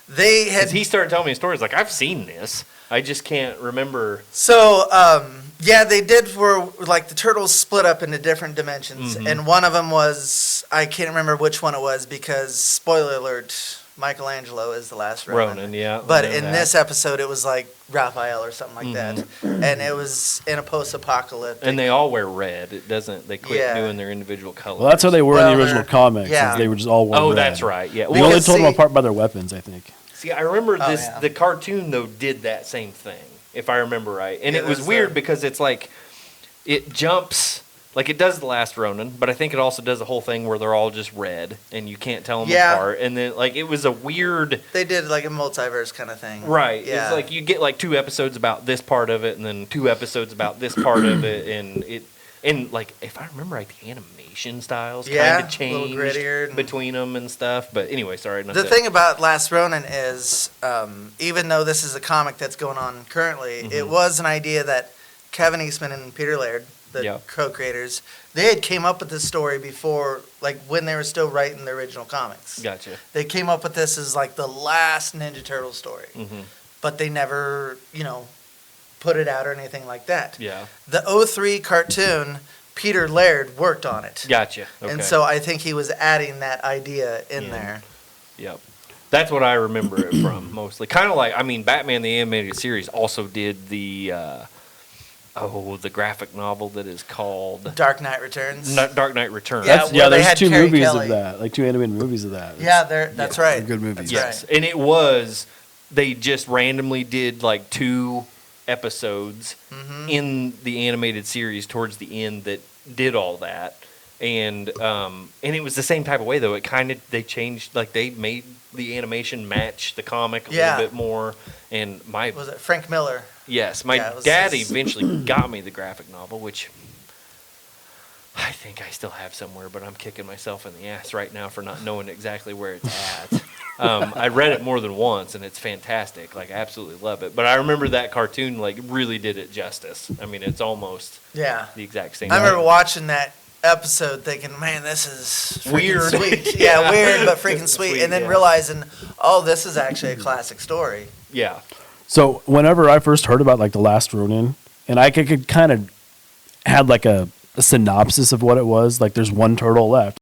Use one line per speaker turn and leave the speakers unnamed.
They had.
He started telling me stories like, I've seen this. I just can't remember.
So, yeah, they did where like the turtles split up into different dimensions, and one of them was I can't remember which one it was because spoiler alert, Michelangelo is the last Ronin.
Yeah.
But in this episode, it was like Raphael or something like that, and it was in a post-apocalyptic.
And they all wear red. It doesn't. They quit doing their individual colors.
Well, that's how they were in the original comics.
Yeah.
They were just all wore red.
that's right. Yeah.
They only told them apart by their weapons, I think.
See, I remember this. The cartoon though did that same thing, if I remember right, and it was weird because it's like it jumps. Like it does the Last Ronin, but I think it also does the whole thing where they're all just red and you can't tell them apart. And then like it was a weird.
They did like a multiverse kind of thing,
right?
Yeah.
It's like you get like 2 episodes about this part of it, and then 2 episodes about this part of it, and like if I remember right, the animation styles kind of changed between them and stuff. But anyway, sorry.
The thing about Last Ronin is, even though this is a comic that's going on currently, it was an idea that Kevin Eastman and Peter Laird, the co-creators, they had came up with this story before, like when they were still writing the original comics.
Gotcha.
They came up with this as like the last Ninja Turtle story, but they never, put it out or anything like that.
Yeah.
The 03 cartoon, Peter Laird worked on it.
Gotcha. Okay.
And so I think he was adding that idea in there.
Yep. That's what I remember it from mostly. Kind of like, I mean, Batman the Animated Series also did the graphic novel that is called
Dark Knight Returns.
Dark Knight Returns.
There's 2 movies of that, like 2 animated movies of that.
That's right.
They're good movies.
Yes, right. And they just randomly did like 2 episodes in the animated series towards the end that did all that, and it was the same type of way though. They changed, like they made the animation match the comic a little bit more. And
was it Frank Miller?
Yes, my dad eventually got me the graphic novel, which I think I still have somewhere, but I'm kicking myself in the ass right now for not knowing exactly where it's at. I read it more than once, and it's fantastic. Like, I absolutely love it. But I remember that cartoon, like, really did it justice. I mean, it's almost the exact same.
I remember watching that episode thinking, man, this is
weird.
Sweet. Weird, but freaking sweet. And then realizing, this is actually a classic story.
Yeah.
So whenever I first heard about, like, The Last Ronin, and I could kind of had, like, a synopsis of what it was, like, there's one turtle left.